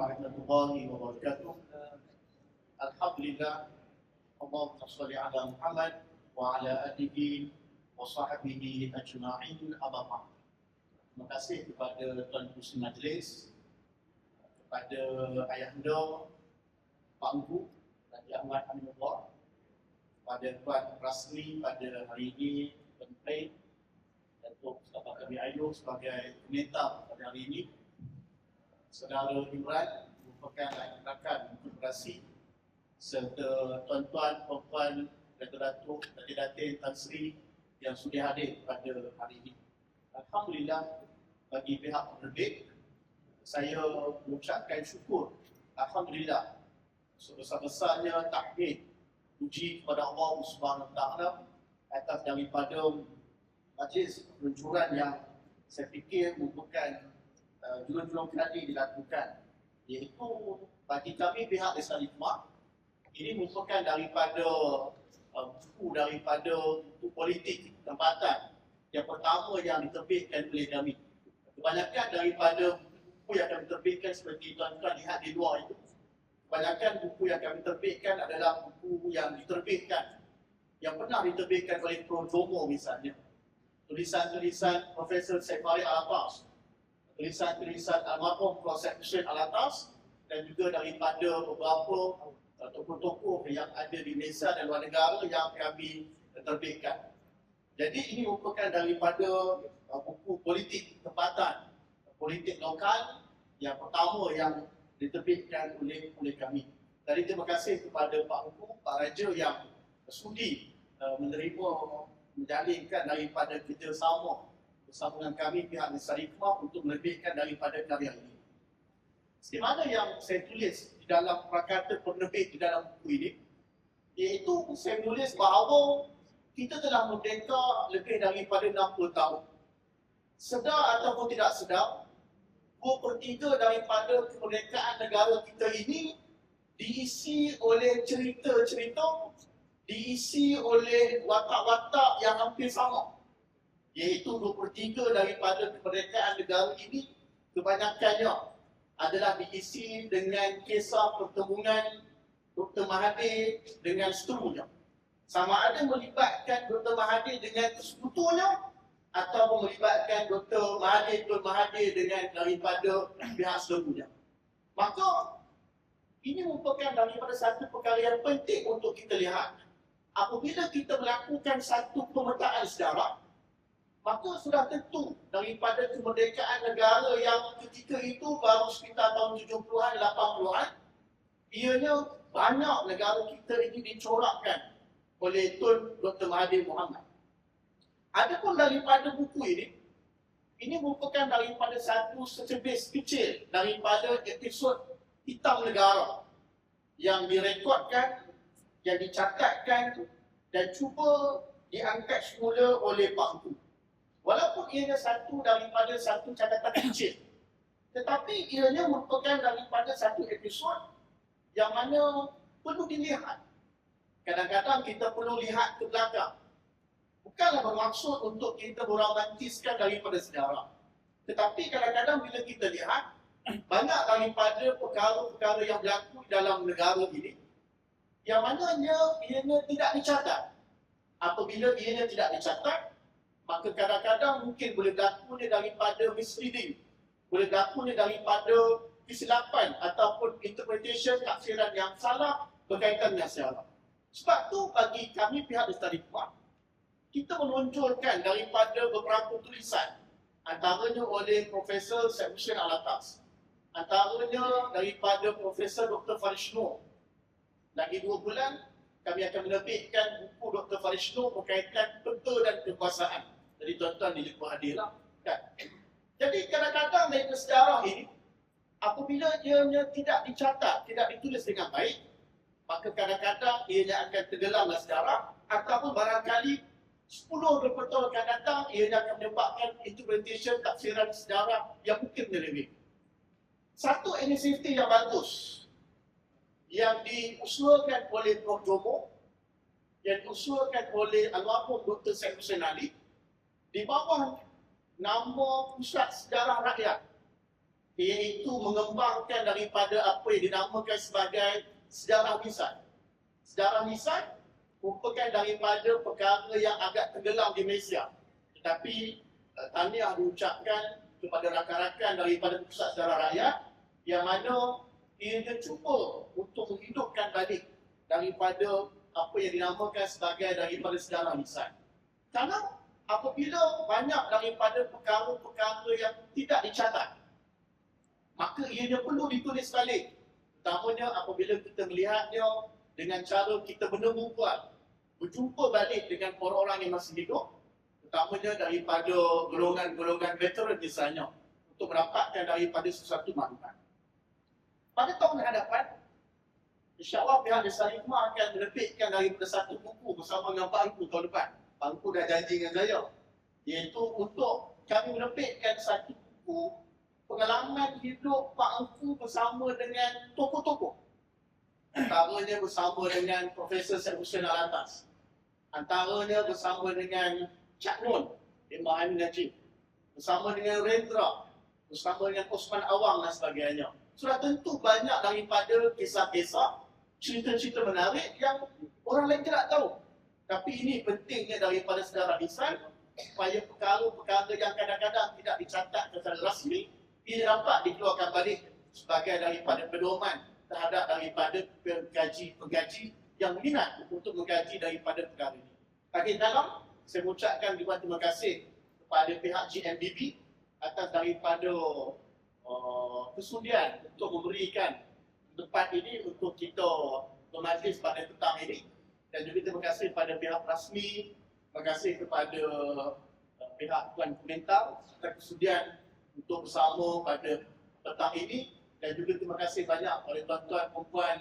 warahmatullahi wabarakatuh. Alhamdulillah, Allahumma shalli ala Muhammad wa ala alihi wa sahbihi ajma'in. Amma ba'd. Terima kasih kepada Tuan Pusat Majlis, kepada Ayahanda Pak Engku Raja Ahmad Aminullah, kepada Tuan Rasmi pada hari ini, penting untuk sahabat kami Ayuh sebagai komentar pada hari ini. Saudara Imran merupakan rakan komunikasi serta tuan-tuan, puan-puan, datuk-datuk, datin-datin, Tan Sri yang sudah hadir pada hari ini. Alhamdulillah, bagi pihak penerbit, saya mengucapkan syukur. Alhamdulillah, sebesar-besarnya tahmid, puji kepada Allah Subhanahu Wa Taala atas daripada majlis peluncuran yang saya fikir merupakan julung-julung kali dilakukan, iaitu bagi kami pihak Desa Hikmah, ini merupakan daripada buku daripada buku politik tempatan yang pertama yang diterbitkan oleh kami. Kebanyakan daripada buku yang kami terbitkan seperti tuan-tuan lihat di luar itu, kebanyakan buku yang kami terbitkan adalah buku yang diterbitkan, yang pernah diterbitkan oleh Prof. Jomo misalnya. Tulisan-tulisan Profesor Saifari Al-Atas, tulisan-tulisan almarhum Prof. Hussein Al-Atas, dan juga daripada beberapa tokoh-tokoh yang ada di Malaysia dan luar negara yang kami terbitkan. Jadi ini merupakan daripada buku politik tempatan, politik lokal yang pertama yang diterbitkan oleh kami. Jadi terima kasih kepada Pak Engku, Pak Raja yang sudi menerima, menjalinkan daripada kerjasama bersama dengan kami pihak Desa Hikmah untuk menerbitkan daripada karya ini. Seperti mana yang saya tulis di dalam prakata penerbit di dalam buku ini, iaitu saya menulis bahawa kita telah merdeka lebih daripada 60 tahun. Sedar ataupun tidak sedar, 2/3 daripada kemerdekaan negara kita ini diisi oleh cerita-cerita, diisi oleh watak-watak yang hampir sama. Iaitu 2/3 daripada kemerdekaan negara ini kebanyakannya adalah diisi dengan kisah pertemuan Dr. Mahathir dengan seterunya. Sama ada melibatkan Dr. Mahathir dengan sekutunya atau melibatkan Dr. Mahathir, Tun Mahathir dengan daripada pihak seterunya. Maka ini merupakan daripada satu perkara yang penting untuk kita lihat. Apabila kita melakukan satu pemetaan sejarah, maka sudah tentu daripada kemerdekaan negara yang ketika itu baru sekitar tahun 70-an, 80-an, ianya banyak negara kita ini dicorakkan oleh Tun Dr. Mahathir Mohamad. Adapun daripada buku ini merupakan daripada satu secebis kecil daripada episod hitam negara yang direkodkan, yang dicatatkan dan cuba diangkat semula oleh Pak Engku. Walaupun ianya satu daripada satu catatan kecil, tetapi ianya merupakan daripada satu episod yang mana perlu dilihat. Kadang-kadang kita perlu lihat ke belakang. Bukanlah bermaksud untuk kita meromantiskan daripada sejarah. Tetapi kadang-kadang bila kita lihat, banyak daripada perkara-perkara yang berlaku dalam negara ini, yang mananya ianya tidak dicatat. Apabila ianya tidak dicatat, maka kadang-kadang mungkin boleh berlakunya daripada misleading, boleh berlakunya daripada kesilapan ataupun interpretation tafsiran yang salah berkaitan dengan sejarah. Sebab tu bagi kami pihak Desa Hikmah, kita menonjolkan daripada beberapa tulisan, antaranya oleh Profesor Syed Hussein Al-Atas, antaranya daripada Profesor Dr. Farish Noor. Lagi 2 bulan kami akan menerbitkan buku Dr. Farish Noor berkaitan peta dan kekuasaan. Jadi tuan-tuan diliput hadir lah, kan? Jadi kadang-kadang dari sejarah ini, apabila ianya tidak dicatat, tidak ditulis dengan baik, maka kadang-kadang ianya akan tenggelamlah sejarah, ataupun barangkali 10-20 tahun akan datang, ianya akan menyebabkan interpretation tafsiran sejarah yang mungkin menyeleweng. Satu inisiatif yang bagus yang diusulkan oleh Prof. Jomo, yang diusulkan oleh almarhum Dr. Syed Hussein Ali di bawah nama Pusat Sejarah Rakyat iaitu mengembangkan daripada apa yang dinamakan sebagai sejarah lisan. Sejarah lisan merupakan daripada perkara yang agak tenggelam di Malaysia. Tetapi tahniah diucapkan kepada rakan-rakan daripada Pusat Sejarah Rakyat yang mana ia cuba untuk menghidupkan balik daripada apa yang dinamakan sebagai daripada sejarah lisan. Karena apabila banyak daripada perkara-perkara yang tidak dicatat, maka ianya perlu ditulis balik. Utamanya apabila kita melihatnya dengan cara kita menemukan, berjumpa balik dengan orang-orang yang masih hidup, utamanya daripada golongan-golongan veteran misalnya, untuk mendapatkan daripada sesuatu maklumat. Pada tahun hadapan, insya-Allah pihak Desa Hikmah akan menerbitkan daripada satu buku bersama dengan Pak Angku tahun depan. Pak Angku dah janji dengan saya, iaitu untuk kami menerbitkan satu buku pengalaman hidup Pak Angku bersama dengan tokoh-tokoh. Antaranya bersama dengan Profesor Syed Hussein Alatas. Antaranya bersama dengan Cak Nun, Imam Amin Najib. Bersama dengan Rendra. Bersama dengan Osman Awang dan sebagainya. Sudah tentu banyak daripada kisah-kisah, cerita-cerita menarik yang orang lain tidak tahu. Tapi ini pentingnya daripada sejarah lisan, supaya perkara-perkara yang kadang-kadang tidak dicatat secara rasmi, ia dapat dikeluarkan balik sebagai daripada pedoman terhadap daripada pengkaji-pengkaji yang minat untuk mengkaji daripada perkara ini. Bagi dalam, saya mengucapkan juga terima kasih kepada pihak GMDB atas daripada kesudian untuk memberikan tempat ini untuk kita bermajlis pada petang ini. Dan juga terima kasih kepada pihak rasmi, terima kasih kepada pihak Tuan Komentar atas kesudian untuk bersama pada petang ini. Dan juga terima kasih banyak kepada tuan-tuan perempuan,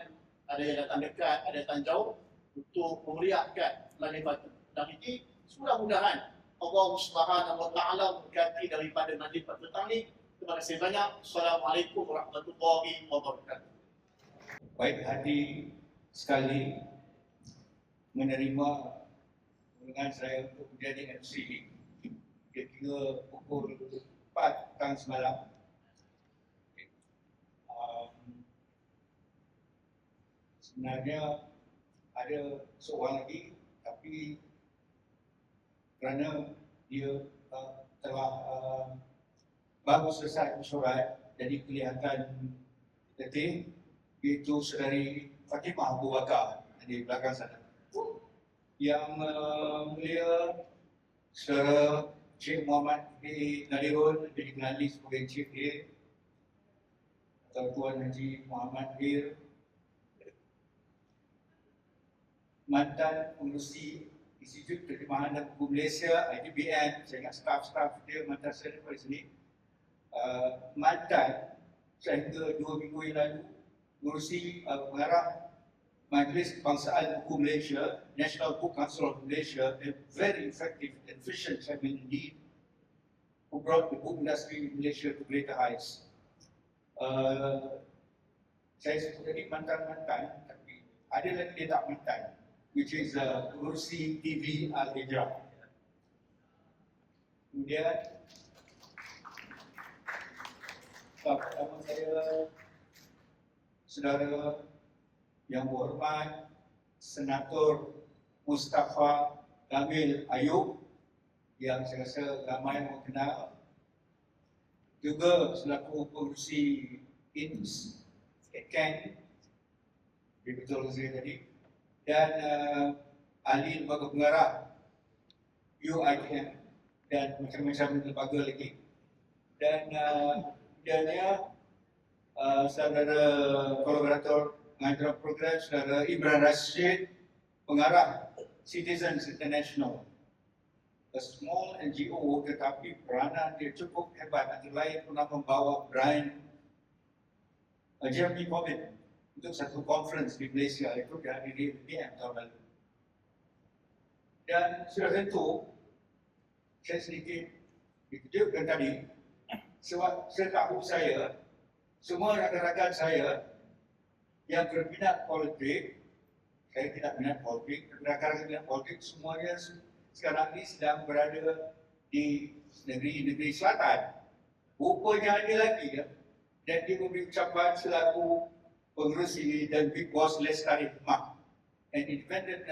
ada yang datang dekat, ada yang datang jauh, untuk memeriahkan majlis petang ini. Mudah-mudahan Allah Subhanahu wa taala memberkati daripada majlis petang ini. Terima kasih banyak. Assalamualaikum warahmatullahi wabarakatuh. Baik hati sekali menerima undangan saya untuk menjadi MC kira pukul 4 petang semalam. Sebenarnya ada seorang lagi, tapi kerana dia telah baru selesai mesyuarat, jadi kelihatan letih, iaitu Saudari Fatimah Abu Bakar di belakang sana. Yang mulia Saudara Cik Muhammad B. Nadirun, dikenali sebagai Cik A, atau Tuan Haji Muhammad Bir, mantan pengurusi Institut Terjemahan dan Buku Malaysia, IDBN. Saya ingat staf-staf dia mantan saya daripada sini. Mantan sehingga 2 minggu yang lalu mengurusi pengarah Majlis Kebangsaan Buku Malaysia, National Book Council of Malaysia, a very effective and efficient chairman indeed, who brought the book industry in Malaysia to greater heights. Saya sebut tadi mantan-mantan, tapi ada lagi dia tak mantan, which is pengurusi TV Al-Hijrah. Kemudian pertama saya, saudara yang berhormat Senator Mustafa Kamil Ayub, yang saya rasa ramai yang mengenal, juga selaku pengurusi INS Ken, betul saya tadi, dan ahli lembaga pengarah UITM dan macam-macam lembaga lagi. Dan kemudiannya saudara kolaborator pengajar program saudara Imran Rashid, pengarah Citizens International, a small NGO tetapi peranan dia cukup hebat, antara lain pernah membawa brand Jeremy Corbyn untuk satu conference di Malaysia, itu dihadiri PM tahun lalu. Dan sudah tentu saya sedikit dikejutkan tadi sebab setahu saya semua rakan-rakan saya yang berminat politik, saya tidak minat politik, rakan-rakan minat politik semuanya sekarang ini sedang berada di negeri-negeri selatan. Rupanya ada lagi ya, dan dia memberi ucapan selaku pengerusi dan Big Boss Lestari Hikmah, an independent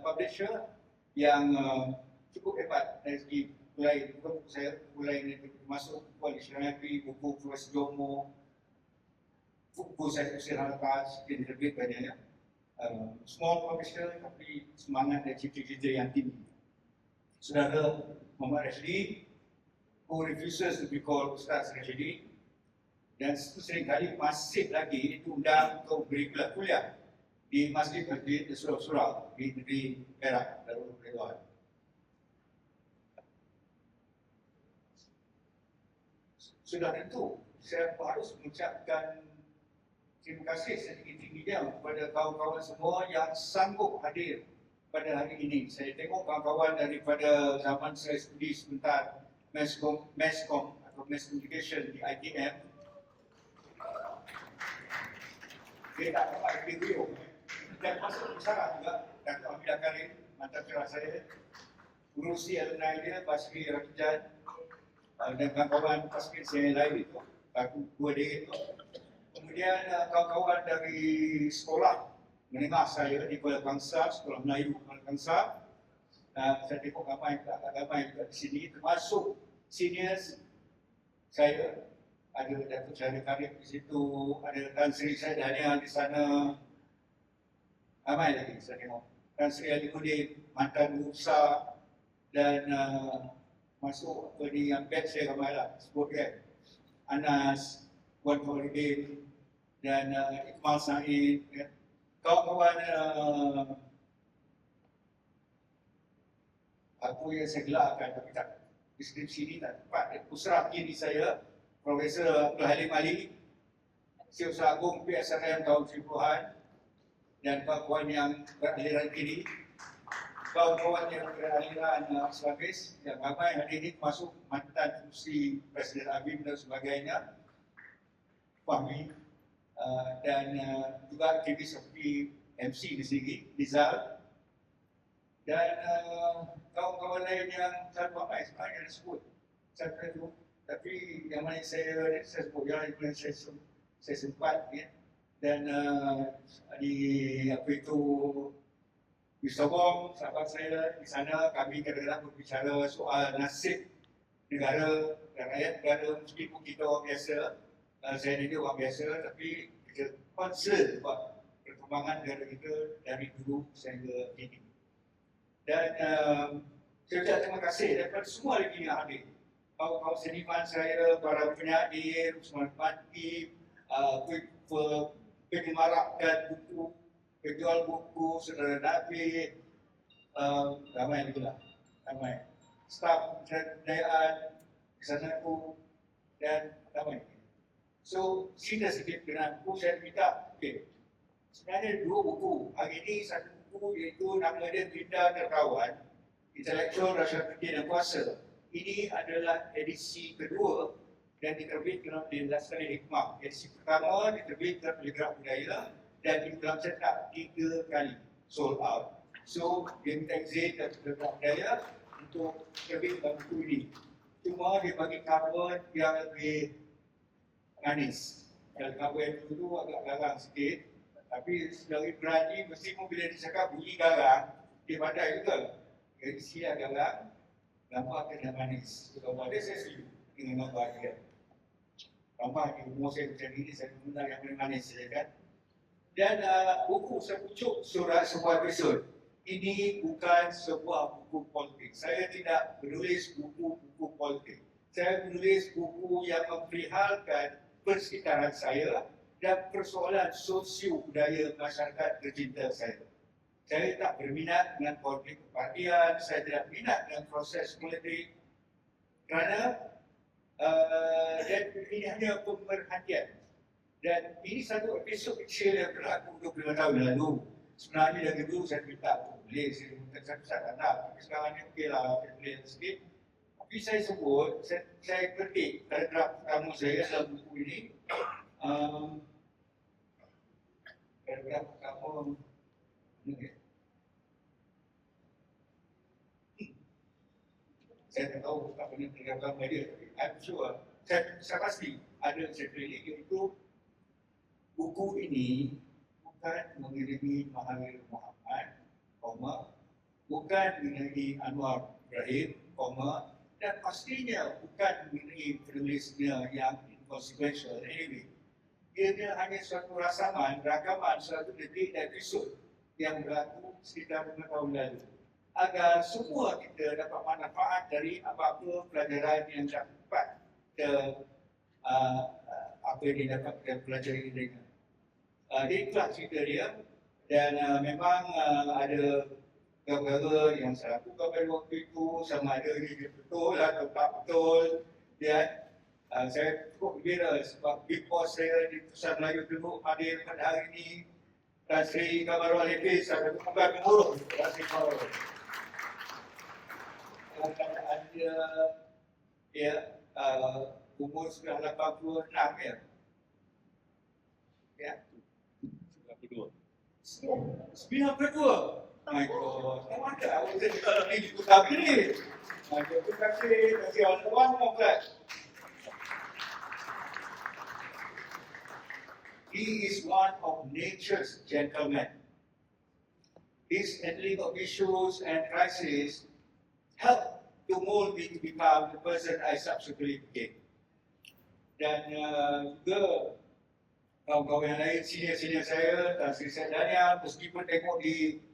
publisher yang cukup hebat dari segi buku saya mulai masuk buku Nabi, buku Fuas Jomo, buku saya Kusir Halapas, dia lebih banyaknya. Small publisher tapi semangat dan cita-cita yang tinggi. Saudara Muhammad Rashidi, who refuses to be called Ustaz Rashidi, dan seringkali masih lagi diundang untuk beri kuliah di Masjid-Masjid Surau-Surau di negeri Perak, Darul Ridwan. Sudah tentu, saya harus mengucapkan terima kasih setinggi-tingginya kepada kawan-kawan semua yang sanggup hadir pada hari ini. Saya tengok kawan-kawan daripada zaman saya studi sebentar Mass Communication di ITM. Dia tak dapat video dan masuk besar juga. Dato' Hamidah Karim, mantan cerah saya, urusi alumni dia, Basri Rakijan dan kawan-kawan paskin saya lain itu, dua dia itu. Kemudian kawan-kawan dari sekolah menengah saya di Kuala Kangsar, Sekolah Melayu Kuala Kangsar. Saya tengok ramai juga di sini, termasuk seniors saya. Ada Datuk Syahrir Karim di situ, ada Tan Sri Syed Daniel di sana. Ramai lagi saya tengok. Tan Sri Alimuddin, mantan guru besar, dan masuk apa ni yang batch saya ramai lah, sebut kan. Anas, Wan Faridin, dan Iqmal Said, ya. Kawan-kawan apa yang saya gelarkan tapi tak deskripsi ni tak tepat. Pusrah kiri saya Profesor Abdul Halim Ali, Setiausaha Agung PSRM tahun 70-an, dan kawan-kawan yang beraliran kiri, kawan-kawan yang beraliran Islamis, yang ramai hari ini termasuk mantan kursi Presiden Abim dan sebagainya, Fahmi, dan juga aktivis seperti MC di sini, Nizal, dan kawan-kawan lain yang saya ramai sebenarnya disebut. Saya itu, tapi yang mana saya sebut, yang mana saya sempat, ya. Dan di apa itu di Sabong, sahabat saya di sana, kami kadang-kadang berbicara soal nasib negara dan rakyat negara. Meskipun kita orang biasa, saya ni orang biasa, tapi kita concern buat perkembangan negara kita dari dulu sehingga kini. Dan saya ucap terima kasih daripada semua lagi yang hadir. Kawan-kawan seniman saya, para penyair, Usman Fatih, pengemarahkan buku, penjual buku, saudara Nabi, ramai lagi lah, ramai. Staf kejayaan di sana tu, dan ramai. So, sila sedikit dengan buku, saya minta, okay. Sebenarnya dua buku. Hari ini satu buku iaitu nama dia Pindah Terkawan, Intelektual Rasyid dan Kuasa. Ini adalah edisi kedua dan diterbitkan oleh Lestari Hikmah. Edisi pertama diterbitkan oleh Gerak Budaya dan dalam cetak 3 kali sold out. So, dia minta izin dari Gerak Budaya untuk terbitkan buku ini. Cuma dia bagi cover yang lebih manis. Kalau cover yang dulu agak garang sikit, tapi dari berani mesti bila dia cakap bunyi garang, dia pandai juga. Edisi agak garang, nampak kena manis. Kalau dia saya setuju dengan gambar dia. Nampak di umur saya macam ini, saya guna yang paling manis saja kan. Dan buku saya pucuk surat sebuah episod. Ini bukan sebuah buku politik. Saya tidak menulis buku-buku politik. Saya menulis buku yang memperlihalkan persekitaran saya dan persoalan sosio-budaya masyarakat tercinta saya. Saya tak berminat dengan politik kepartian, saya tidak minat dengan proses politik kerana dan ini hanya pemerhatian. Dan ini satu episod kecil yang berlaku 25 tahun lalu. Sebenarnya dari dulu saya minta boleh, saya minta satu-satu tapi sekarang ni okey lah, saya boleh sikit. Tapi saya sebut, saya ketik paragraf pertama saya dalam buku ini. Paragraf pertama ni. Saya tak tahu apa ni tinggalkan dia, tapi I'm sure saya pasti ada sekretik, iaitu buku ini bukan mengirimi Mahathir Mohamad, bukan mengenai Anwar Ibrahim, dan pastinya bukan mengenai penulisnya yang inconsequential. Anyway, ia hanya suatu rakaman suatu detik episod yang berlaku sekitar 5 tahun lalu, agar semua kita dapat manfaat dari apa-apa pelajaran yang dapat apa yang dapat kita pelajari dengan. Itulah cerita dia, dan memang ada gambar yang saya lakukan pada waktu itu, sama ada dia betul atau tak betul. Saya cukup gembira sebab because saya di Pusat Melayu dulu hadir pada hari ini, dan Sri Kamarul Alifis, saya bukan mengurus. Terima kasih Kamarul. Keadaan dia umur sudah 86 ya. Ya. 92. 92. My God, no wonder I was in the community. My God, terima kasih orang mau kelas. He is one of nature's gentlemen. His handling of issues and crises helped to mold me to become the person I subsequently became. Dan juga kawan-kawan yang lain, senior-senior saya, Tan Sri Syed Daniel, meskipun tengok di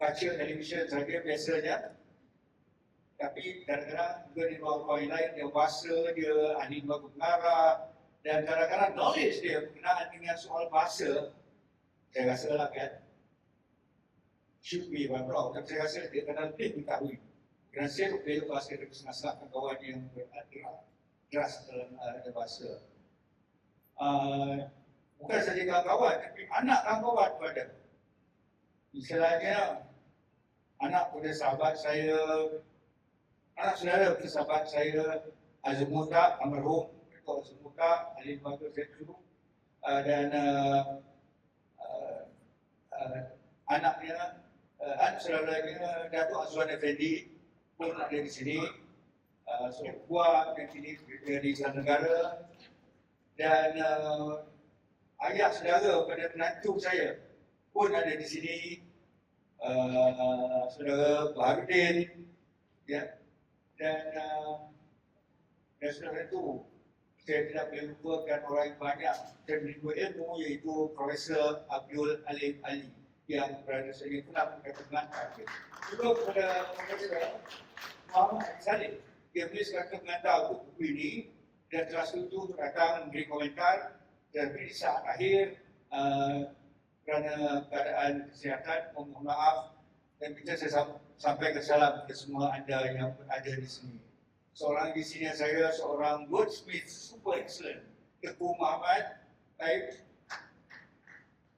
kaca televisyen saja biasanya, tapi kadang-kadang juga di kawan-kawan yang lain, dia bahasa, dia ahli bagus pengarah, dan kadang-kadang knowledge dia berkenaan dengan soal bahasa, saya rasa lah kan, should be one wrong, tapi saya rasa dia kadang lebih mengetahui. Kerana saya belok bahasa dari senang-senang kawan yang keras dalam bahasa. Bukan saja kawan-kawan, tapi anak kawan-kawan pada. Misalnya, anak pada sahabat saya, anak saudara pada sahabat saya, Azmuta, almarhum, Azmuta, ahli lembaga saya dulu, dan anaknya, anak saudaranya, Datuk Azwan Effendi, pun ada di sini, Saudara Puan yang sini dari Istana Negara, dan ayah saudara pada penantu saya pun ada di sini, Saudara Baharudin, ya, dan saudara itu saya tidak boleh lupakan orang yang banyak dan menerima ilmu, iaitu Profesor Abdul Alim Ali yang berada saya pernah berkata-kata. Juga kepada Profesor Muhammad Salim, dia menulis kata mengantar buku ini dan telah setuju datang memberi komentar, dan di saat akhir kerana keadaan kesihatan, mohon maaf, dan saya sampaikan salam kepada semua anda yang berada di sini. Seorang di sini saya, seorang wordsmith super excellent, Teguh Muhammad, baik,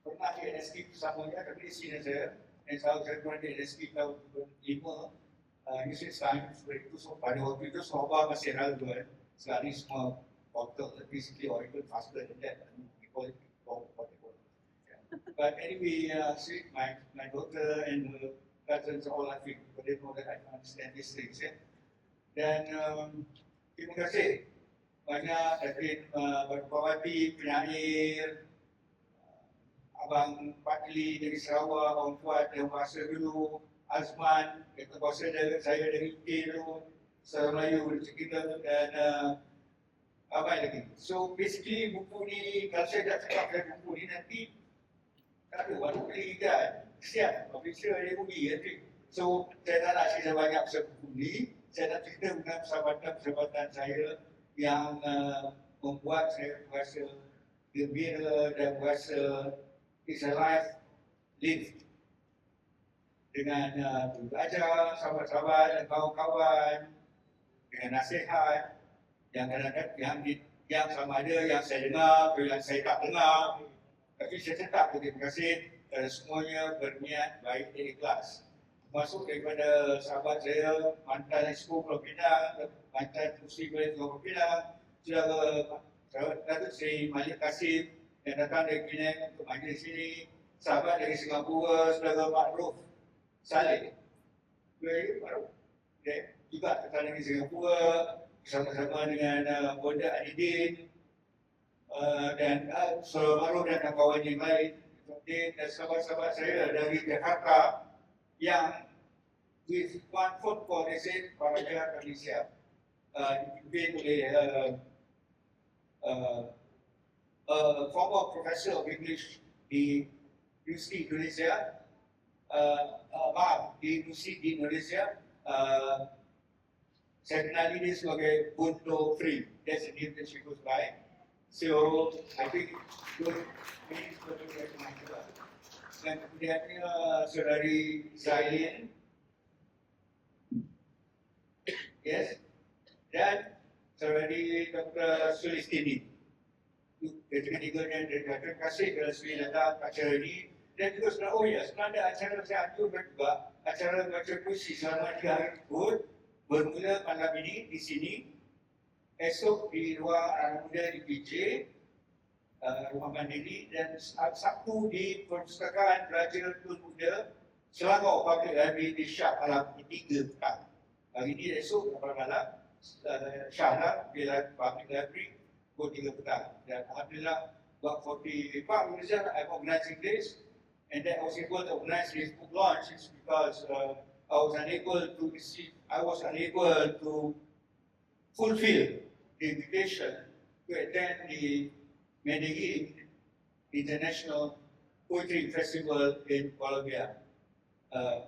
pernah di NSK bersamanya, tapi di sini saya, dan saya pernah di NSK tahun 2005, Music Science, seperti itu, so, pada waktu itu Soba masih relevant, sekarang ini semua portal, basically, or even faster than that, we call it portable. But anyway, my daughter and her cousins all laughing, but they know that I understand these things. Yeah? Dan terima kasih banyak dari Berpawati, Penyair, Abang Patli dari Sarawak, Abang Fuad yang bahasa dulu, Azman, kata bahasa saya dari UK dulu, Sarawak Melayu dari kita, dan apa lagi. So basically buku ni, kalau saya tak cakap dari buku ni nanti tak ada orang beli kan, kesian, publisher dia rugi nanti. So saya tak nak cerita banyak pasal buku ni, saya nak cerita dengan persahabatan saya yang membuat saya merasa gembira dan merasa it's a life lived dengan belajar, sahabat-sahabat dan kawan-kawan, dengan nasihat yang kadang-kadang yang sama ada yang saya dengar atau yang saya tak dengar, tapi saya tetap berterima kasih kerana semuanya berniat baik dan ikhlas. Masuk daripada sahabat saya, mantan Expo Pulau Pinang, mantan Kursi Pulau Pinang, saudara Datuk Seri Malik Kasim yang datang dari Penang untuk majlis sini, sahabat dari Singapura, saudara Ma'ruf Saleh, juga datang dari Singapura, bersama-sama dengan Bonda Adidin dan Saudara Maru dan kawan yang lain, dan sahabat-sahabat saya dari Jakarta yang with one phone call they said Paraja Malaysia dipimpin oleh former professor of English di Universiti Indonesia, di Universiti Indonesia, saya kenali dia sebagai Bunto Free. That's the name that she goes by. So I think good means betul dengan juga. Dan kemudian saudari Zailin, yes, dan saudari Dr. Sulistini. Ketiga-tiganya terima kasih kerana sudi datang acara ini. Dan juga sebenarnya, oh ya, sebenarnya acara saya anjurkan juga acara baca puisi selama 3 hari tersebut bermula malam ini di sini, esok di ruang anak muda di PJ, Rumah Mandiri, dan Sabtu di Perpustakaan Pelajar Tun Muda Selangor Public Library di Shah Alam di 3 petang. Hari ini esok malam Shah Alam di Public Library pukul 3 petang. Dan Alhamdulillah, about 45 reason I'm organizing this, and that I was able to organize this book launch is because I was unable to fulfill the invitation to attend the Medellin International Poetry Festival in Colombia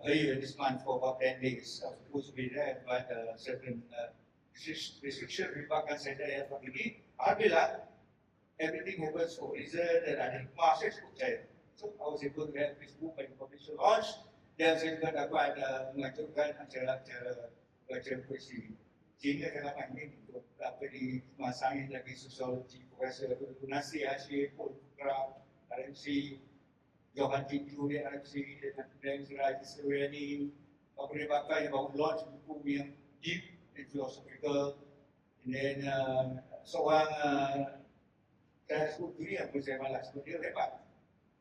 earlier this month for about 10 days. I was supposed to be there, but certain restrictions menyebabkan saya tak dapat pergi. Alhamdulillah, everything happens for a reason, dan ada hikmah saya cukup percaya. So I was able to have this book by the publisher launch, dan saya juga dapat mengajukan acara-acara baca puisi. Sehingga saya dapat ini untuk dapat dimasangin lagi sosiologi, Profesor Tunasi Hashim, Paul Pukra, RMC, Johan Tinju di RMC, dan Siraj Suriani, Bakri Bakar yang baru launch buku yang deep and philosophical. And then seorang saya sebut dunia pun saya malas, dia hebat.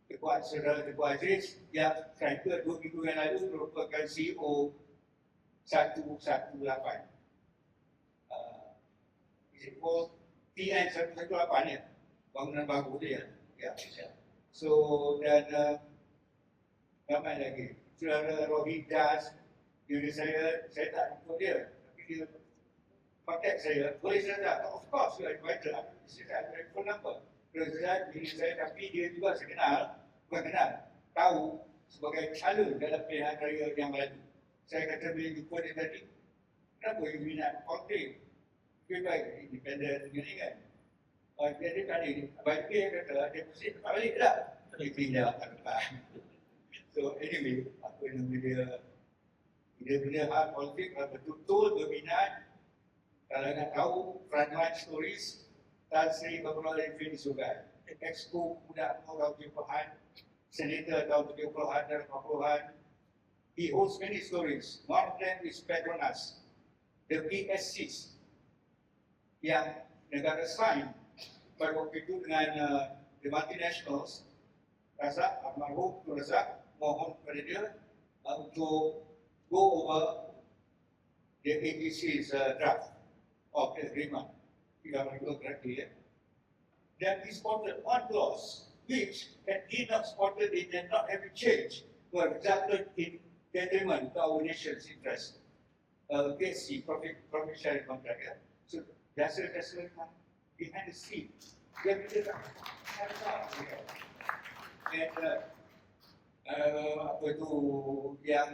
Kekuat Saudara Ketua Aziz yang saya kira 2 minggu yang lalu merupakan CEO 118. Is it called PN 118 ya? Bangunan baru dia. Ya. So dan ramai lagi. Saudara Rohit Das, diri saya tak ikut dia. Tapi dia kontak saya, boleh saya tak? Of course, saya invited. Saya ada phone number. Presiden diri saya, tapi dia juga saya kenal, bukan kenal, tahu sebagai calon dalam pilihan raya yang lalu. Saya kata bila jumpa dia tadi, kenapa you minat konten? Lebih baik independen dengan ni kan. Dia tadi, balik dia kata, dia mesti tak balik tak? Dia pindah ke depan. So anyway, apa nama dia hal politik betul-betul berminat. Kalau nak tahu frontline stories, Tan Sri Bapak Alifin Sugai, Exco Muda tahun 70-an, Senator tahun 70-an dan 80-an. He holds many stories. One of them is Petronas, the PSCs yang negara sign pada waktu itu dengan the multinationals. Razak, almarhum Razak, mohon kepada dia untuk go over the APC's draft of the agreement. If I remember correctly, then we spotted one clause which, had he not spotted it and not have it changed, were resulted in detriment to our nation's interest. PSC, profit sharing contract. So, dasar-dasar behind the scene. Dia berita and apa tu yang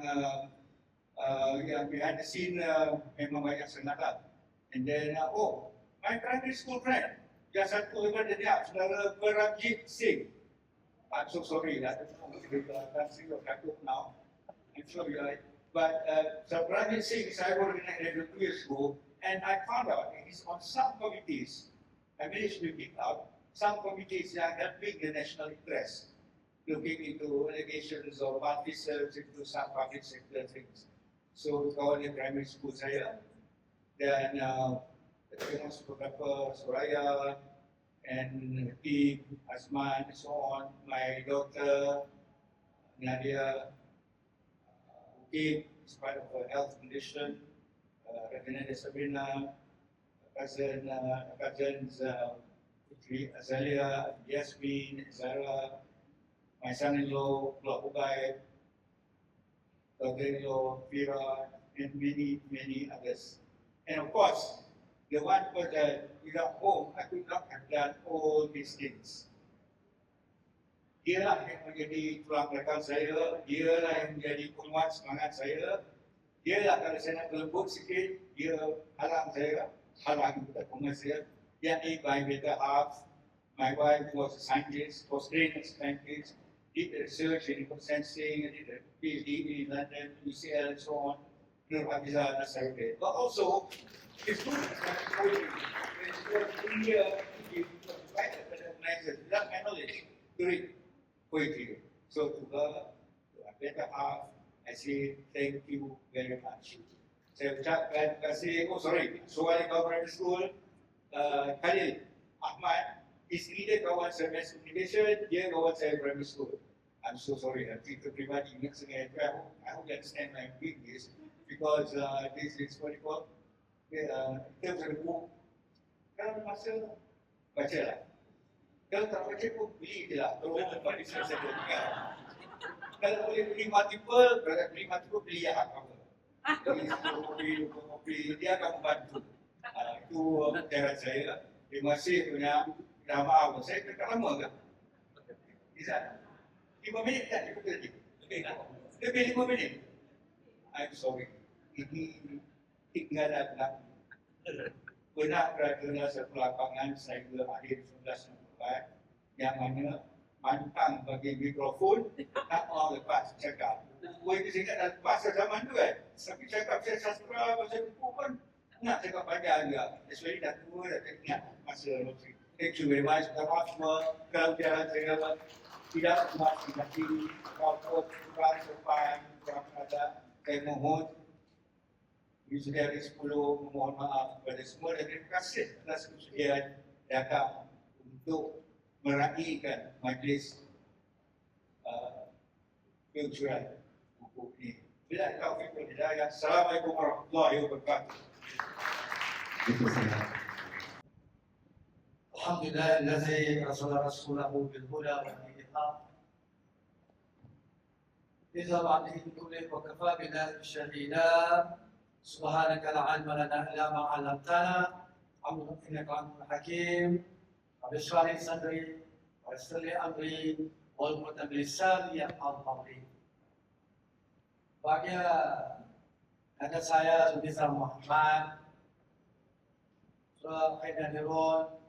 behind the scene memang banyak sangat lah. And then, my primary school friend, yang satu daripada dia, saudara Paramjit Singh. I'm so sorry, I don't know if you can see your cartoon now. I'm sure you're right. But so Paramjit Singh is I worked in a 2 years ago, and I found out he's on some committees. I managed to pick out some committees that are helping the national interest, looking into allegations of malfeasance into some public sector things. So, kawan di primary school saya, dan termasuk beberapa Soraya and Tim, Asman, and so on. My daughter, Nadia, Tim, in spite of her health condition, Reverend Sabrina, cousins, Putri Azalia, Yasmin, Zara, my son-in-law, Pulau Ubai, daughter-in-law, Fira, and many others. And of course, the one without home, I could not have done all these things. Dialah yang menjadi tulang belakang saya, dialah yang menjadi penguat semangat saya. Dialah kalau saya nak berlembut sikit, dia halang penguat saya. Yakni my better half, my wife was a scientist, was trained as a scientist, did research in remote sensing, did a PhD in London, UCL, and so on. Nur Hafizah Nasarudin. But also, it's good as poetry. It's good India, if you write a better organizer, without my knowledge, to read poetry. So to her, to our better half, I say thank you very much. Saya ucapkan terima kasih, Suwali Primary School, Khalil Ahmad, isteri dia kawan saya mass communication, dia kawan saya primary school. I'm so sorry, kita peribadi ingat sengaja. I hope you understand my weakness because this is what you call terms of the book. Kalau masa baca lah. Kalau tak baca pun beli je lah. Kalau dapat diselesaikan juga. Kalau boleh beli multiple, beli yang apa. Beli kopi, dia akan membantu. Itu cara saya. Terima kasih punya dah maaf. Saya tak lama ke? Bisa? 5 minit kan? Lebih 5 minit. I'm sorry. Ini tinggalan nak. Pernah berada dalam satu lapangan saya akhir 1994 yang mana pantang bagi mikrofon tak mau lepas cakap. Boleh disingkat dah lepas zaman tu kan? Tapi cakap saya sastra, bahasa buku pun nak cakap panjang juga. Especially dah tua, dah tak ingat masa lokasi. Thank you very much. Minta maaf semua kalau jalan saya tidak kuat, tidak tinggi, kurang sopan, kurang ada. Saya mohon Yusri 10 memohon maaf kepada semua dan terima kasih atas kesediaan datang untuk meraihkan majlis kultural buku ini. Bila taufiq wal hidayah. Assalamualaikum warahmatullahi wabarakatuh. Alhamdulillah allazi arsala rasulahu bil huda wa dinil haq. Idza ba'dihi kulli wa kafa bina shahida. Subhanaka la ilma lana illa ma 'allamtana. Innaka antal hakim. Rabbi shrah li sadri wa yassir li amri wal-'uqdatam min lisani yafqahu qawli. Bagi anak saya Zubizar Muhammad, Surah Khaidanirun,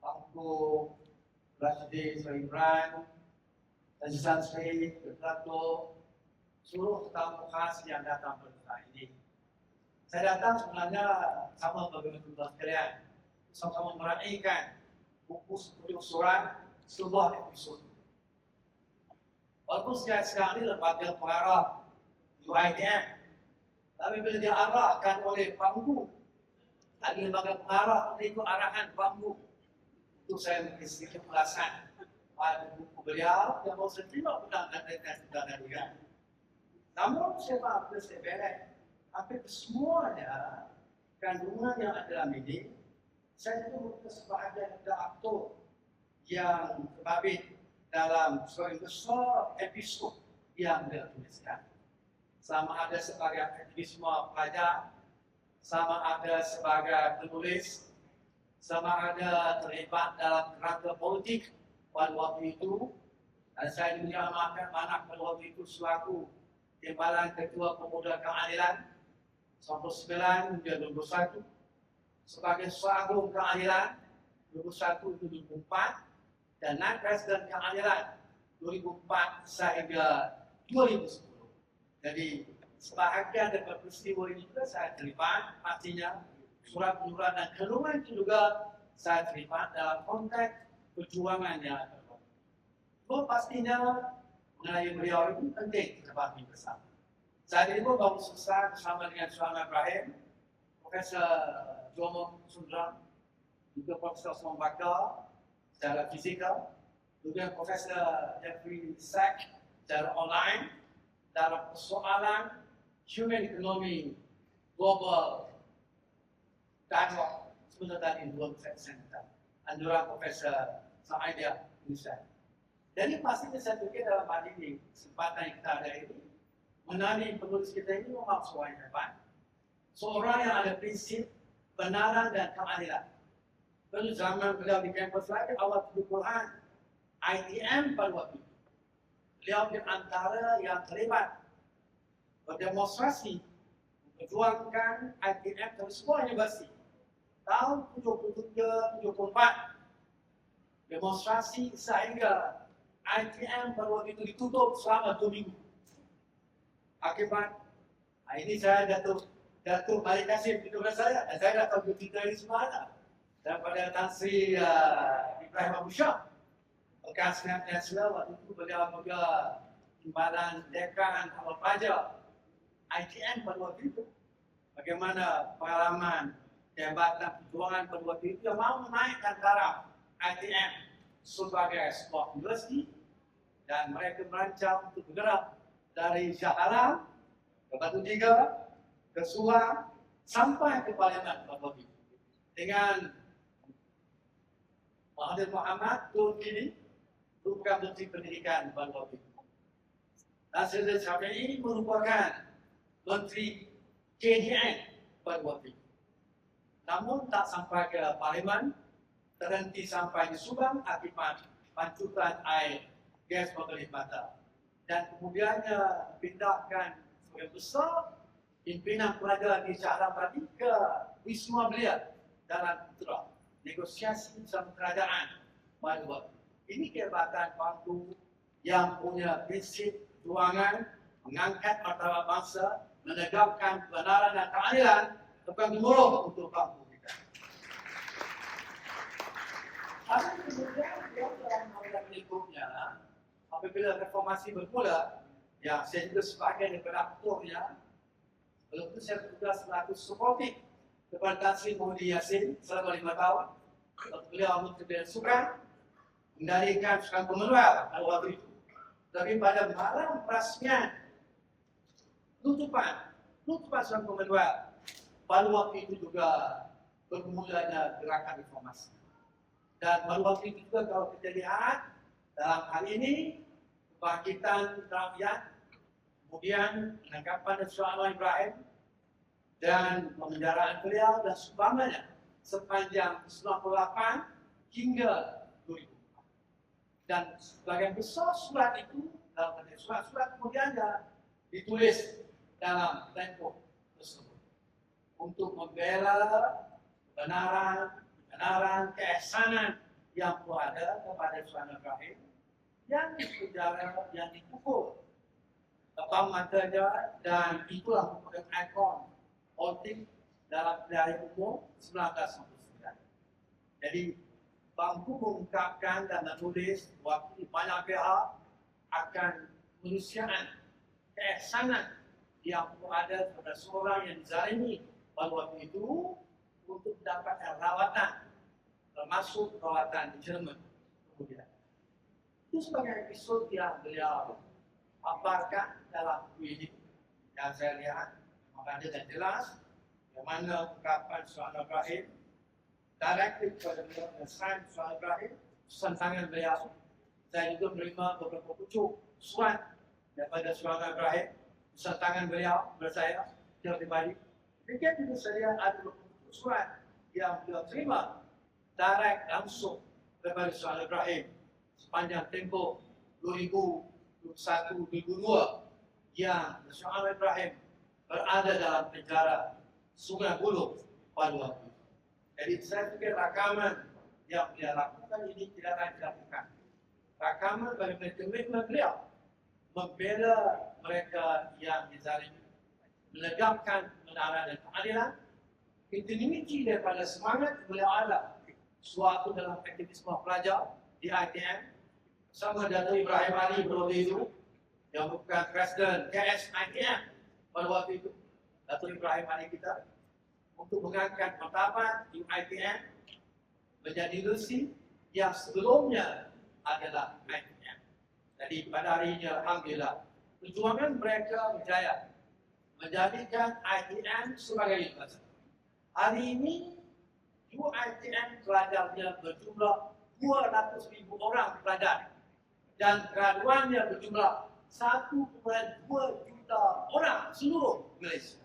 Aku Rashidi Imran, Azizan Syed, Berlato, seluruh tamu khas yang datang pada hari ini. Saya datang sebenarnya sama bagaimana sekalian, sama-sama meraihkan buku 10 surat sebuah episod. Walaupun sekarang ini lembaga pengarah UiTM, tapi bila diarahkan oleh panggung, ada lembaga pengarah mengikut arahan panggung. Itu saya mungkin sedikit ulasan pada buku beliau yang mau saya terima undangan dan juga. Namun saya beres, hampir semuanya kandungan yang ada dalam ini, saya itu sebahagian ada aktor yang terbabit dalam sebagian besar episod yang dia tuliskan. Sama ada sebagai aktivisme pelajar, sama ada sebagai penulis, sama ada terlibat dalam kerangka politik pada waktu itu. Dan saya diamankan pada waktu itu selaku Timbalan Ketua Pemuda Keadilan 1999 hingga 2021, sebagai Seagung Keadilan 2001 hingga 2004, dan naik Presiden Keadilan 2004 sehingga 2010. Jadi sebahagian daripada peristiwa ini juga saya terlibat, artinya surat penyurat dan kerumunan itu juga saya terlibat dalam konteks perjuangan yang ada. Itu pastinya mengenai beliau itu penting kita pahami bersama. Saat ini pun baru selesai bersama dengan Suhaimi Ibrahim, Profesor Jomo Sundram, juga Profesor Osman Bakar secara fizikal, juga Profesor Jeffrey Sack secara online dalam persoalan human economy global Danwalk sebentar tadi World Trade Center, anjuran Profesor Saidia Musa. Jadi pastinya saya fikir dalam hal ini, kesempatan yang kita ada ini, mengenai penulis kita ini memang seorang yang hebat. Seorang yang ada prinsip, kebenaran dan keadilan. Pada zaman beliau di kampus lagi, awal 70-an, ITM pada waktu itu. Beliau di antara yang terlibat berdemonstrasi memperjuangkan ITM dari semua universiti. Tahun 73-74, demonstrasi sehingga ITM pada waktu itu ditutup selama 2 minggu. Akibat, ini saya Datuk Malik Kasim itu saya, dan saya dah tahu cerita ini semua ada. Daripada Tan Sri Ibrahim Abu Shah, bekas nasional waktu itu beliau juga timbalan dekan awal pelajar ITM pada waktu itu. Bagaimana pengalaman jabatan perjuangan pada waktu itu yang mahu menaikkan taraf ITM sebagai sebuah universiti, dan mereka merancang untuk bergerak dari Shah Alam ke Batu Tiga, ke Suang sampai ke Parlimen pada waktu itu. Dengan Mahathir Mohamad turun kini merupakan Menteri Pendidikan pada waktu itu. Nasir Syafi'i merupakan Menteri KDN pada waktu itu. Namun tak sampai ke Parlimen, terhenti sampai di Subang akibat pancuran air gas penggelih mata. Dan kemudiannya pindahkan sebagai besar pimpinan pelajar di Shah Alam tadi ke Wisma Belia dalam itulah negosiasi bersama kerajaan pada waktu. Ini kehebatan Bangku yang punya prinsip perjuangan, mengangkat martabat bangsa, menegakkan kebenaran dan keadilan, bukan gemuruh untuk Bangku kita. Tapi kemudian dia dalam hal berikutnya, apabila reformasi bermula, ya saya juga sebagai redaktornya, belum itu saya bertugas selaku supportif kepada Tan Sri Muhyiddin Yassin selama 5 tahun. Beliau Menteri Bidang Sukan, mengendalikan Sukan Commonwealth pada waktu itu. Tapi pada malam perasmian tutupan Sukan Commonwealth, pada waktu itu juga bermulanya gerakan reformasi. Dan pada waktu itu juga kalau kita lihat dalam hal ini kebangkitan rakyat, kemudian penangkapan Anwar Ibrahim dan pemenjaraan beliau dan seumpamanya sepanjang 98 hingga 2004. Dan sebagian besar surat itu, dalam surat-surat kemudian ditulis dalam Tempo tersebut untuk membela kebenaran, keihsanan yang ada kepada Anwar Ibrahim yang dipenjara, yang dipukul depan matanya, dan itulah merupakan ikon politik dalam pilihan umum 1999. Jadi Bangku mengungkapkan dan menulis waktu banyak pihak akan kemanusiaan, keihsanan yang ada kepada seorang yang dizalimi pada waktu itu untuk mendapatkan rawatan, termasuk rawatan di Jerman kemudian. Itu sebagai episod yang beliau paparkan dalam buku ini yang saya lihat, maka dia jelas bagaimana ungkapan Anwar Ibrahim directly kepada beliau dan sign Anwar Ibrahim, pesan tangan beliau. Saya juga menerima beberapa pucuk surat daripada Anwar Ibrahim, pesan tangan beliau kepada saya secara pribadi. Demikian juga saya ada beberapa pucuk surat yang beliau terima direct langsung daripada Anwar Ibrahim sepanjang tempoh 2001-2002 yang Anwar Ibrahim berada dalam penjara Sungai Buloh pada waktu itu. Jadi saya pikir rakaman yang beliau lakukan ini tidak akan dilakukan. Rakaman bagi komitmen beliau membela mereka yang dizalimi, menegakkan kebenaran dan keadilan, kontinuiti daripada semangat beliau ada suatu dalam aktivisme pelajar di ITM sama Datuk Ibrahim Ali waktu itu yang merupakan Presiden KS ITM pada waktu itu, Datuk Ibrahim Ali kita, untuk mengangkat martabat ITM menjadi institusi yang sebelumnya adalah ITM. Jadi pada hari ini alhamdulillah perjuangan mereka berjaya menjadikan ITM sebagai universitas. Hari ini UiTM pelajarnya berjumlah 200,000 orang pelajar dan graduannya berjumlah 1,2 juta orang seluruh Malaysia.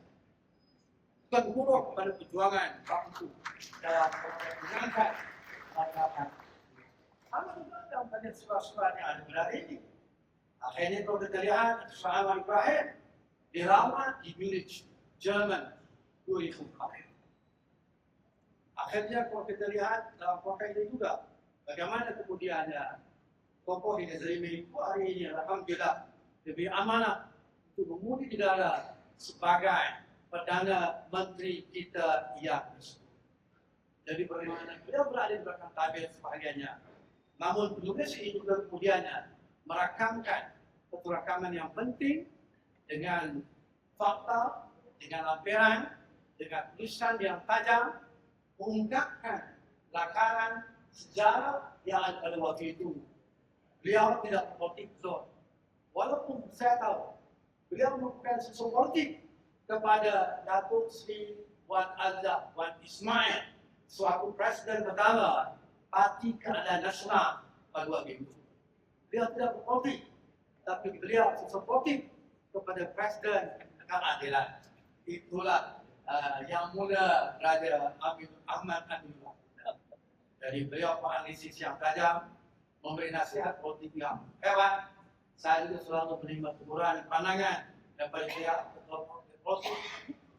Bukan buruk pada perjuangan waktu dalam mengangkat masyarakat. Sama juga dalam banyak surat-surat yang ada pada hari ini. Akhirnya kalau kita lihat Syahwan Ibrahim dirawat di Munich, Jerman 2004. Akhirnya kalau kita lihat dalam konteks ini juga, bagaimana kemudian tokoh di negeri ini hari ini alhamdulillah lebih amanah untuk mengundi negara sebagai Perdana Menteri kita yang tersebut. Jadi bagaimana beliau berada di belakang tabir sebagainya. Namun penulis ini juga kemudiannya merakamkan satu rakaman yang penting dengan fakta, dengan lampiran, dengan tulisan yang tajam, mengungkapkan lakaran sejarah yang ada pada waktu itu. Beliau tidak politik zon. Walaupun saya tahu beliau melakukan sesuatu politik kepada Datuk Seri Wan Azhar Wan Ismail, suatu presiden pertama Parti Keadilan Nasional pada waktu itu. Beliau tidak berpolitik, tapi beliau sesuatu politik kepada Presiden Keadilan. Itulah yang mulia Raja Ahmad Aminullah. Jadi beliau penganalisis yang tajam, memberi nasihat politik yang hebat. Saya juga selalu menerima teguran pandangan daripada pihak politik.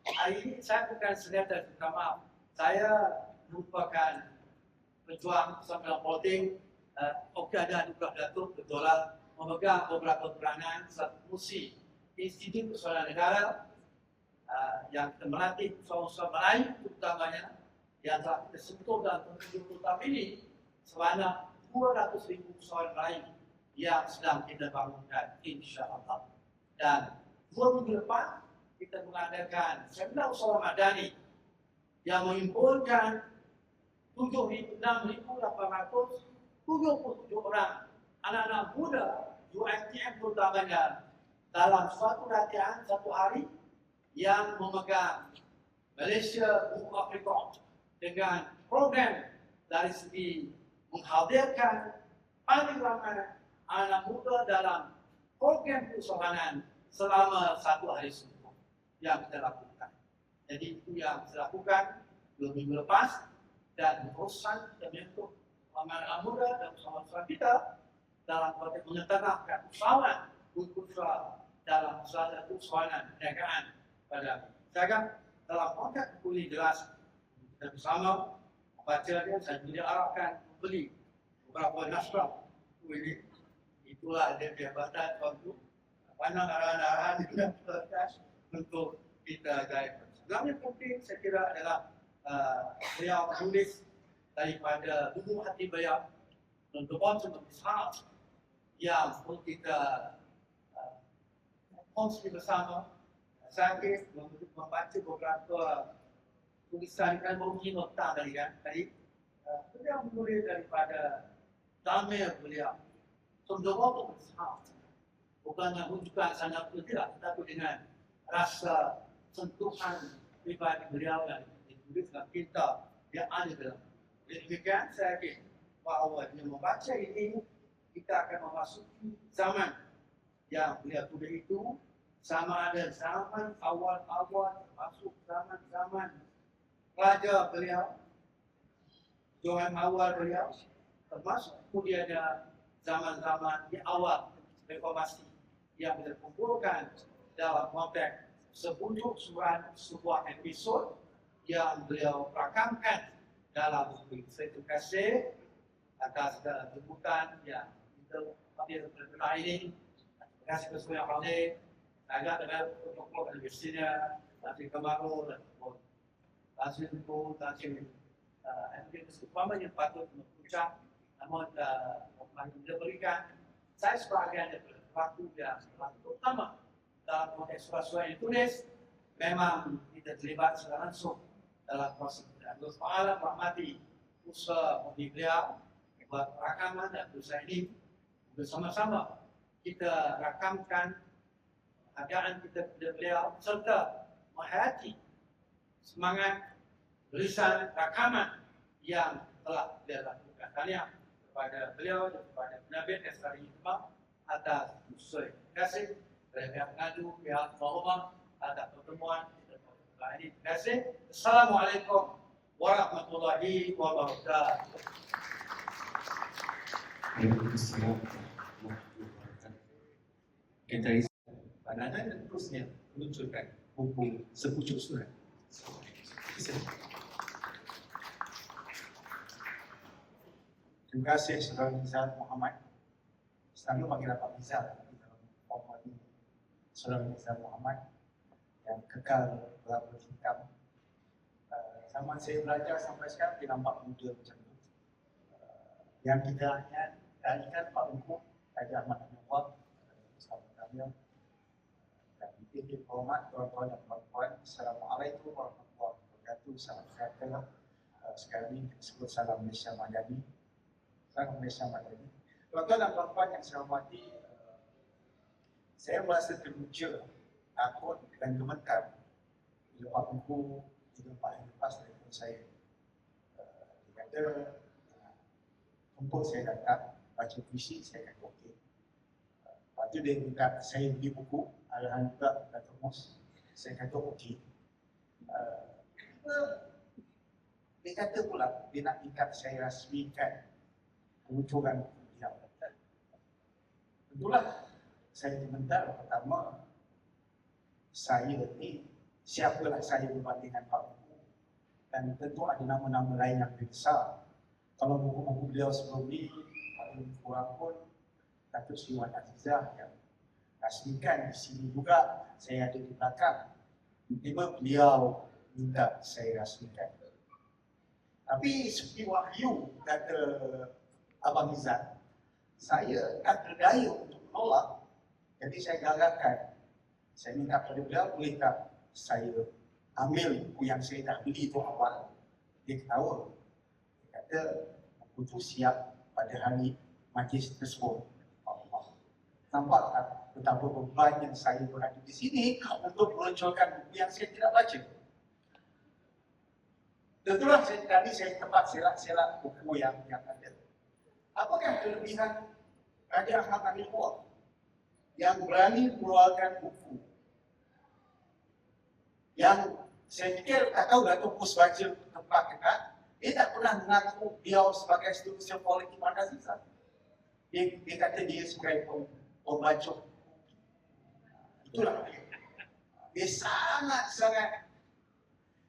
Hari ini saya bukan senjata utama. Saya merupakan pejuang dalam politik. Okey, ada juga Datuk betul lah memegang beberapa peranan satu fungsi Institut Persoalan Negara yang kita melatih usaha-usaha Melayu terutamanya yang telah kita sentuh dalam penunjuk utama ini sebanyak 200,000 usahawan Melayu yang sedang kita bangunkan insya-Allah. Dan 2 minggu depan kita mengadakan seminar usaha madani yang mengumpulkan 6,877 orang anak-anak muda UiTM terutamanya dalam suatu latihan satu hari yang memegang Malaysia Book of Record dengan program dari segi menghadirkan paling ramai anak muda dalam program perusahaan selama satu hari semua yang kita lakukan. Jadi itu yang kita lakukan 2 minggu lepas dan berusaha kita menyentuh anak muda dan usahawan kita dalam konteks mengetengahkan usahawan untuk usaha dalam salah satu usahawan perniagaan pada saya dalam konteks boleh jelas kita bersama membacanya. Saya juga arahkan membeli beberapa naskah ini. Itulah dia jabatan waktu banyak arahan-arahan dan kertas untuk kita guide. Yang penting saya kira adalah beliau menulis daripada buku hati beliau untuk bottom of his heart yang perlu kita kongsi bersama. Saya membaca beberapa tulisan kan mungkin nota tadi kan. Beliau menulis daripada damai beliau. From the bottom of his heart. Bukannya menunjukkan sangat tidak, tetapi dengan rasa sentuhan pribadi beliau yang ditulis dalam kita yang ada dalam. Jadi demikian saya yakin bahawa dengan membaca ini kita akan memasuki zaman yang beliau tulis itu sama ada zaman awal-awal masuk zaman-zaman pelajar beliau, zaman awal beliau, termasuk kemudian ada zaman-zaman di awal reformasi yang dikumpulkan dalam konteks sebuah episod yang beliau rakamkan dalam buku. Saya terima kasih atas jemputan yang kita hadir pada ini. Terima kasih kepada semua yang hadir. Agak dengan protokol dan besinya, Tansi Kemaru dan Tansi Tuku, Tansi Umpama yang patut mengucap, namun yang kita berikan, saya sebagai pelaku yang utama dalam konteks surat-surat yang ditulis, memang tidak terlibat secara langsung dalam proses dan Allah Ta'ala merahmati usaha mobil beliau buat rakaman dan usaha ini bersama-sama kita rakamkan keadaan kita kepada beliau serta menghayati semangat tulisan rakaman yang telah dia lakukan. Tahniah kepada beliau dan kepada penerbit SKRI Demak atas usul. Terima kasih kepada pihak pengadu, pihak penghormat atas pertemuan kita pada ini. Terima kasih. Assalamualaikum warahmatullahi wabarakatuh. Waalaikumsalam warahmatullahi wabarakatuh. Kita isi pandangan dan terusnya menunjukkan buku sepucuk surat. Terima kasih Saudara Nizar Muhammad. Selalu panggil Pak Nizar di dalam format ini. Saudara Nizar Muhammad yang kekal berapa hitam. Zaman saya belajar sampai sekarang dia nampak muda macam tu. Yang kita ingat Pak Ungku, Haji Ahmad Anwar, sahabat kami, dan dipilih hormat tuan-tuan dan puan-puan. Assalamualaikum warahmatullahi wabarakatuh. Salam sejahtera. Sekarang ini kita sebut salam Malaysia Madani. Salam Malaysia Madani. Tuan-tuan dan puan-puan yang saya hormati, saya merasa teruja, takut dan gemetar bila Pak Ungku 3-4 hari lepas telefon saya. Dia kata, untuk saya datang baca puisi, saya kata okey. Lepas tu dia minta saya beli buku, arahan juga Dato' Mus. Saya kata okey. Dia kata pula, dia nak minta saya rasmikan peluncuran buku dia. Tentulah saya komentar pertama, saya ni, siapalah saya berbandingkan Pak Ungku. Dan tentu ada nama-nama lain yang lebih besar. Kalau buku-buku beliau sebelum ni, paling kurang pun Datuk Seri Wan Azizah yang rasmikan di sini juga, saya ada di belakang. Tiba beliau minta saya rasmikan. Tapi seperti wahyu kata Abang Izzat, saya tak berdaya untuk menolak. Jadi saya galakkan, saya minta kepada beliau, boleh tak saya ambil buku yang saya dah beli itu awal. Dia ketawa. Kata buku itu siap pada hari majlis tersebut. Allah. Nampak tak betapa beban yang saya berada di sini untuk melunculkan buku yang saya tidak baca. Tentulah tadi saya tempat selak-selak buku yang ada. Apakah kelebihan Raja Ahmad Anwar yang berani mengeluarkan buku yang saya fikir tak tahu Dato' Mus baca tempat dekat. Dia tak pernah mengaku dia sebagai institusi politik Pancasila. Dia kata dia sebagai pembaca. Itulah dia. Dia sangat-sangat.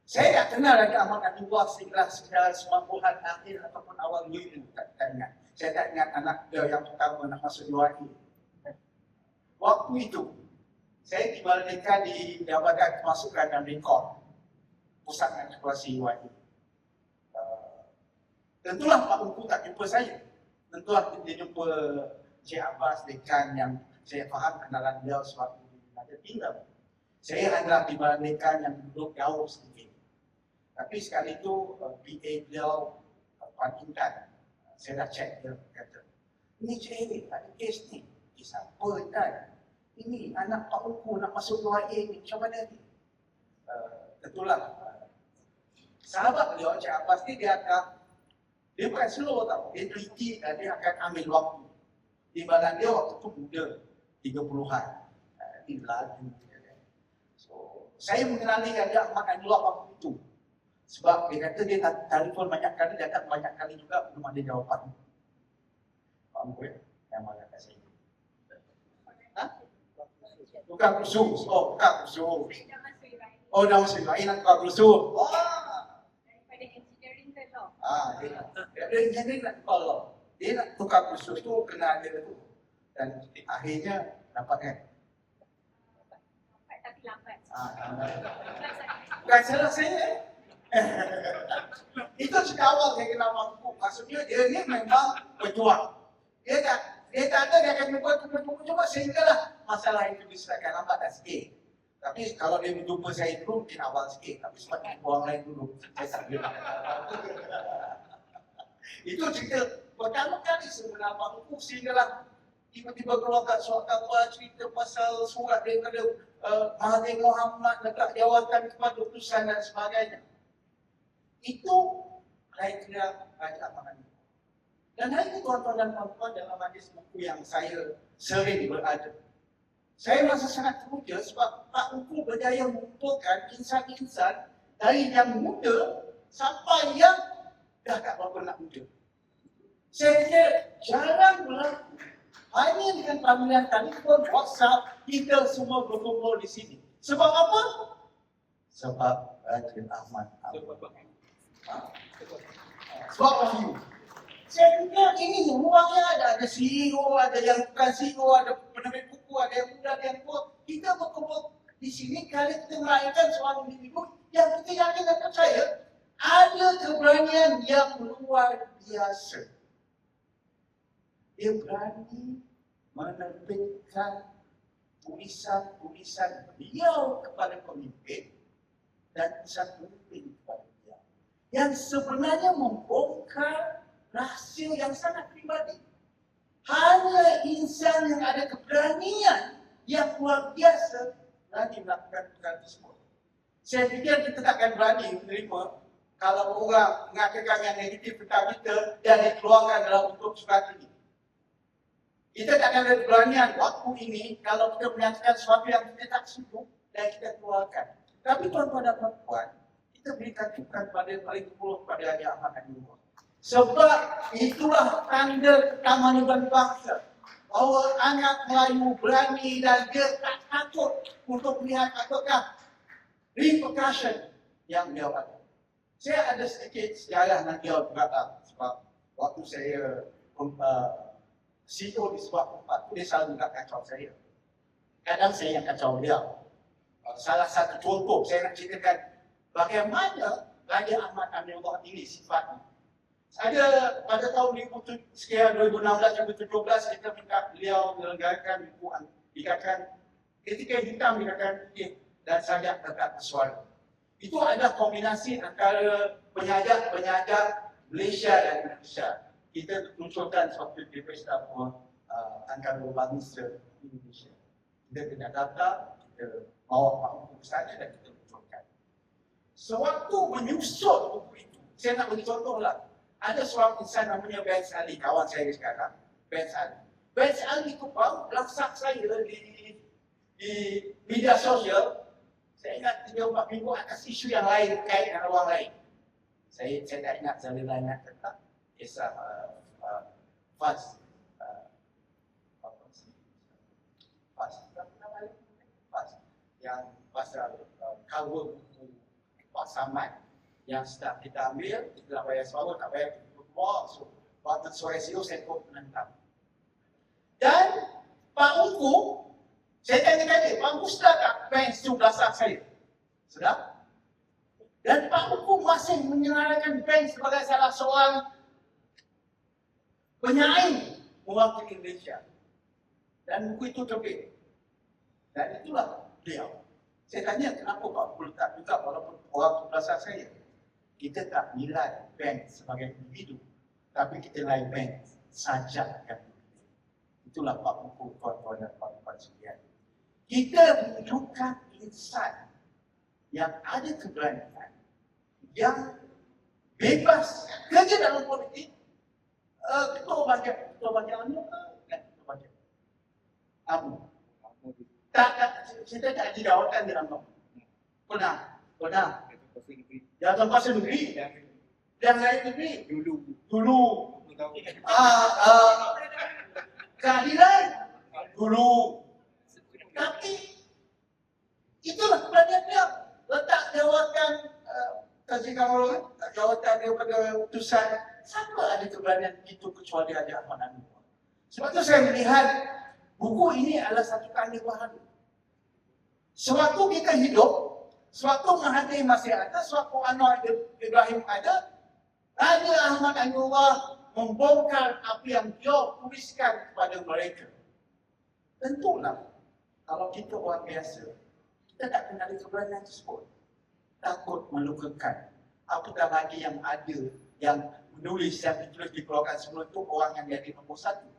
Saya tak kenal lagi Ahmad Anwar secara semampuan akhir ataupun awal dulu. Tak ingat. Saya tak ingat anak dia yang pertama nak masuk UAE. Waktu itu, saya dibalikan di Jabatan Kemasukan dan Rekod Pusat Eksplorasi UAE. Tentulah Pak Ungku tak jumpa saya. Tentulah dia jumpa Cik Abbas, dekan yang saya faham kenalan beliau sewaktu ada tinggal. Saya adalah dibandingkan yang duduk jauh sedikit. Tapi sekali itu PA beliau Puan Intan, saya dah cek dia kata, ini Cik Erik ada kes ni. Siapa Intan? Ini anak Pak Ungku nak masuk UAE ni, macam mana ni? Tentulah sahabat beliau Cik Abbas ni dia bukan slow tau, dia teliti dan dia akan ambil waktu. Timbalan dia waktu tu muda, 30-an. Dia laju. So, saya mengenali Raja Ahmad Anwar waktu itu. Sebab dia kata dia telefon banyak kali, datang banyak kali juga, belum ada jawapan. Faham ke? Yang mana kat saya. Ha? Tukang khusus. Oh, tukang khusus. Oh, dah masuk UAE nak tukang khusus. Wah! Dia engineering nak tukar law. Dia nak tukar kursus tu kena ada tu. Dan akhirnya dapat kan? Tapi lambat. Bukan salah saya. Itu sejak awal saya kenal Pak Ungku. Maksudnya dia ni memang berjuang. Dia tak ada, dia akan membuat cuba sehinggalah masalah itu diselesaikan. Lambat dah sikit. Tapi kalau dia berjumpa saya dulu, mungkin awal sikit. Tapi sebab orang lain dulu, saya tak boleh. Itu cerita pertama kali sebenarnya Pak Ungku sehinggalah tiba-tiba keluar kat surat khabar cerita pasal surat daripada Mahathir Mohamad dekat jawatan kepada utusan dan sebagainya. Itu Saya kira Raja Ahmad Ali. Dan hari ini tuan-tuan dan puan-puan dalam majlis buku yang saya sering berada. Saya merasa sangat teruja sebab Pak Engku berjaya mengumpulkan insan-insan dari yang muda sampai yang dah tak berapa nak muda. Saya kira jarang berlaku. Hanya dengan panggilan telefon, WhatsApp, kita semua berkumpul di sini. Sebab apa? Sebab Raja Ahmad Ali. Sebab wahyu. Saya fikir ini ruangnya ada CEO, ada yang bukan CEO, ada penerbit buku, ada yang muda, ada yang tua. Kita berkumpul di sini kali kita merayakan seorang individu yang kita yakin dan percaya ada keberanian yang luar biasa. Dia berani menerbitkan tulisan-tulisan beliau kepada pemimpin dan tulisan pemimpin kepada dia yang sebenarnya membongkar rahsia yang sangat pribadi. Hanya insan yang ada keberanian yang luar biasa berani melakukan perkara tersebut. Saya fikir kita takkan berani menerima kalau orang mengatakan yang negatif tentang kita dan dikeluarkan dalam bentuk surat ini. Kita takkan ada keberanian waktu ini kalau kita menyatakan sesuatu yang kita tak setuju dan kita keluarkan. Tapi tuan-tuan dan puan-puan, kita berikan cukup pada paling 10 kepada Raja Ahmad Ali. Sebab itulah tanda kemanusiaan bangsa. Bahawa anak Melayu berani dan dia tak takut untuk melihat apakah repercussion yang dia ada. Saya ada sedikit sejarah nanti juga sebab waktu saya CEO di sebuah tempat tu dia selalu nak kacau saya. Kadang saya yang kacau dia. Salah satu contoh saya nak ceritakan bagaimana Raja Ahmad Ali ini sifatnya. Ada pada tahun 2016-2017 kita minta beliau menyelenggarakan buku dikatakan ketika hitam dikatakan putih dan sajak tetap bersuara. Itu adalah kombinasi antara penyajak Malaysia dan Indonesia. Kita munculkan suatu di pesta Angkatan Bangsa Indonesia. Kita kena data, kita bawa Pak Buku ke sana dan kita munculkan. Sewaktu menyusun buku itu, saya nak beri contoh lah. Ada seorang insan namanya Benz Ali, kawan saya sekarang, Benz Ali. Benz Ali itu baru belaksak saya di media sosial. Saya ingat 3-4 minggu atas isu yang lain kait dengan orang lain. Saya tak ingat saya ingat tentang kisah Faz. Yang pasal cover buku Pak Samad yang sedang kita ambil, kita nak bayar separuh, tak bayar kita keluar. So, waktu sore situ saya ikut menentang. Dan Pak Ungku, saya tanya dia, Pak Ungku sedar tak Benz itu belasah saya? Sedar? Dan Pak Ungku masih menyalahkan Benz sebagai salah seorang penyaing mewakili Indonesia. Dan buku itu terbit. Dan itulah beliau. Saya tanya kenapa Pak Ungku letak juga walaupun orang itu belasah saya? Kita tak nilai Benz sebagai individu, tapi kita nilai Benz sajak kan. Itulah Pak Buku, tuan-tuan dan puan-puan sekalian. Kita menunjukkan insan yang ada keberanian, yang bebas kerja dalam politik. Ketua bahagian anu kan? Ketua bahagian Amu. Tak, kita tak ada jawatan di Amu. Pernah. Dalam bahasa negeri. Dan lain negeri. Dulu. Keadilan. Dulu. Tapi itulah keberanian dia. Letak jawatan jawatan daripada utusan. Siapa ada keberanian itu kecuali Raja Ahmad Ali. Sebab itu saya melihat buku ini adalah satu tanda baharu. Sewaktu kita hidup, sewaktu Mahathir masih ada, sewaktu Anwar Ibrahim ada, Raja Ahmad Ali membongkar apa yang dia tuliskan kepada mereka. Tentulah, kalau kita orang biasa, kita tak kenali keberanian tersebut. Takut melukakan. Apatah lagi yang ada, yang menulis, yang ditulis dikeluarkan sebelum itu, orang yang jadi nombor satu.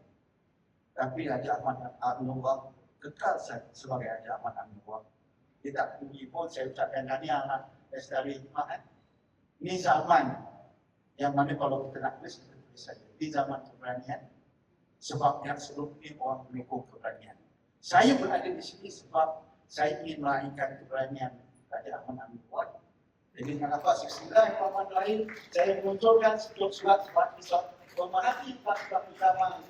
Tapi Raja Ahmad Ali kekal sebagai Raja Ahmad Ali. Dia tak puji pun, saya ucapkan tahniah lah Lestari Hikmat. Ini zaman Yang mana kalau kita nak tulis, kita tulis saja. Di zaman keberanian, sebab yang sebelum ini orang mendukung keberanian. Saya berada di sini sebab saya ingin melahirkan keberanian Raja Ahmad Amin Tuan. Jadi dengan lafaz Bismillahirrahmanirrahim, saya menunjukkan surat surat pemerhati kitab utama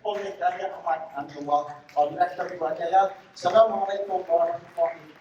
oleh Raja Ahmad Amin Tuan. Wabillahi taufiq wal hidayah. Assalamualaikum warahmatullahi wabarakatuh.